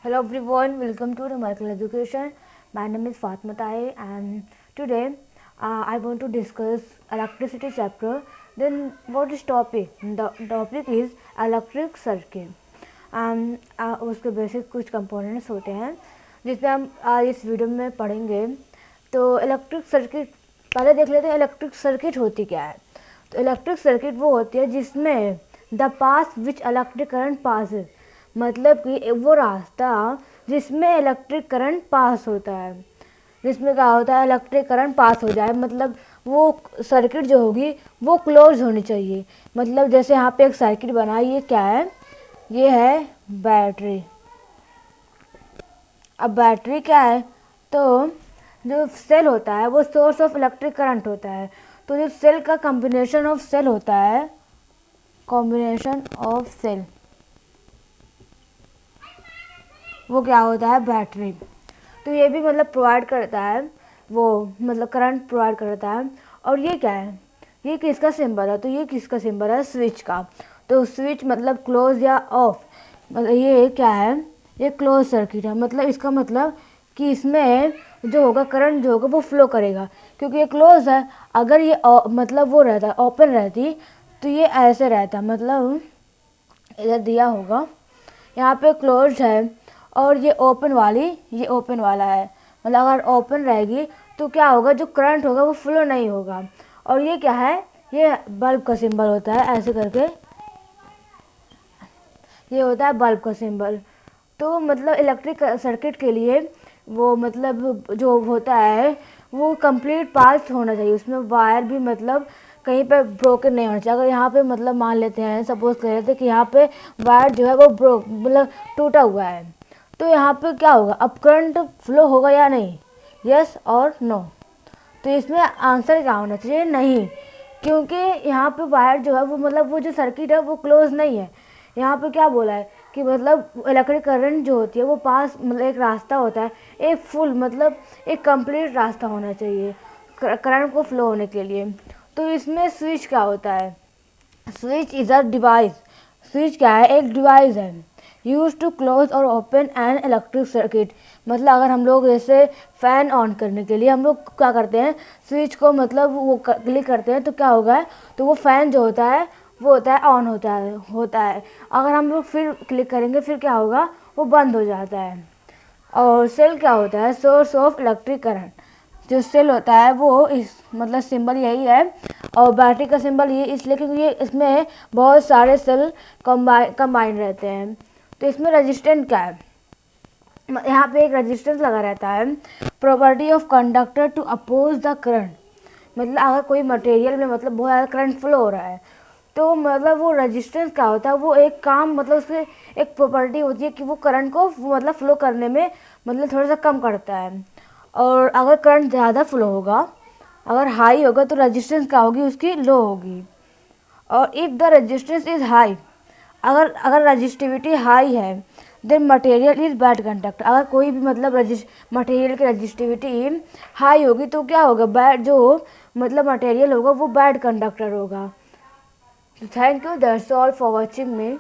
Hello everyone, welcome to Remarkable Education. My name is Fatma Tai and today I want to discuss electricity chapter. Then what is topic? The topic is electric circuit. उसके basic कुछ components होते हैं जिसमें हम आज इस video में पढ़ेंगे। तो इलेक्ट्रिक सर्किट पहले देख लेते हैं इलेक्ट्रिक सर्किट होती क्या है। तो इलेक्ट्रिक सर्किट वो होती है जिसमें the pass which electric current passes, मतलब कि वो रास्ता जिसमें इलेक्ट्रिक करंट पास होता है, जिसमें क्या होता है इलेक्ट्रिक करंट पास हो जाए, मतलब वो सर्किट जो होगी वो क्लोज होनी चाहिए। मतलब जैसे यहाँ पे एक सर्किट बना, ये क्या है, ये है बैटरी। अब बैटरी क्या है, तो जो सेल होता है वो सोर्स ऑफ इलेक्ट्रिक करंट होता है। तो जो सेल का कॉम्बिनेशन ऑफ सेल होता है, कॉम्बिनेशन ऑफ सेल, वो क्या होता है बैटरी। तो ये भी मतलब प्रोवाइड करता है, वो मतलब करंट प्रोवाइड करता है। और ये क्या है, ये किसका सिंबल है, तो ये किसका सिंबल है, स्विच का। तो स्विच मतलब क्लोज या ऑफ, मतलब ये क्या है, ये क्लोज सर्किट है। मतलब इसका मतलब कि इसमें जो होगा करंट जो होगा वो फ्लो करेगा, क्योंकि ये क्लोज है। अगर ये मतलब वो रहता ओपन रहती तो ये ऐसे रहता, मतलब इधर दिया होगा, यहाँ पे क्लोज है और ये ओपन वाली, ये ओपन वाला है। मतलब अगर ओपन रहेगी तो क्या होगा, जो करंट होगा वो फ्लो नहीं होगा। और ये क्या है, ये बल्ब का सिंबल होता है, ऐसे करके ये होता है बल्ब का सिंबल। तो मतलब इलेक्ट्रिक सर्किट के लिए वो मतलब जो होता है वो कंप्लीट पास होना चाहिए, उसमें वायर भी मतलब कहीं पे ब्रोकन नहीं होना चाहिए। अगर यहाँ पे मतलब मान लेते हैं, सपोज कर लेते हैं कि यहाँ पे वायर जो है वो मतलब टूटा हुआ है, तो यहाँ पे क्या होगा, अब करंट फ्लो होगा या नहीं, यस और नो। तो इसमें आंसर क्या होना चाहिए, नहीं, क्योंकि यहाँ पे वायर जो है वो मतलब वो जो सर्किट है वो क्लोज नहीं है। यहाँ पे क्या बोला है कि मतलब इलेक्ट्रिक करंट जो होती है वो पास, मतलब एक रास्ता होता है, एक फुल मतलब एक कंप्लीट रास्ता होना चाहिए करंट को फ्लो होने के लिए। तो इसमें स्विच क्या होता है, switch is a device. Switch क्या है, एक डिवाइस है यूज टू क्लोज और ओपन एन इलेक्ट्रिक सर्किट। मतलब अगर हम लोग जैसे फ़ैन ऑन करने के लिए हम लोग क्या करते हैं, स्विच को मतलब वो क्लिक करते हैं तो क्या होगा, तो वो फ़ैन जो होता है वो होता है ऑन होता है। अगर हम लोग फिर क्लिक करेंगे फिर क्या होगा, वो बंद हो जाता है। और सेल क्या होता है, सोर्स ऑफ इलेक्ट्रिक करंट। जो सेल होता है वो इस मतलब सिंबल यही है। और बैटरी का सिंबल ये इसलिए क्योंकि ये इसमें बहुत सारे सेल कंबाइन रहते हैं। तो इसमें रेजिस्टेंस क्या है, यहाँ पे एक रेजिस्टेंस लगा रहता है, property of conductor to oppose the current. मतलब अगर कोई मटेरियल में मतलब बहुत ज़्यादा करंट फ्लो हो रहा है तो मतलब वो रेजिस्टेंस क्या होता है, वो एक काम मतलब उसकी एक प्रॉपर्टी होती है कि वो करंट को मतलब फ्लो करने में मतलब थोड़ा सा कम करता है। और अगर करंट ज़्यादा फ्लो होगा, अगर हाई होगा तो रेजिस्टेंस क्या होगी, उसकी लो होगी। और if the resistance is high, अगर रजिस्टिविटी हाई है, then material is bad conductor. अगर कोई भी मतलब मटेरियल की रजिस्टिविटी हाई होगी तो क्या होगा, बैड जो मतलब मटेरियल होगा वो बैड कंडक्टर होगा। Thank you, that's all for watching me.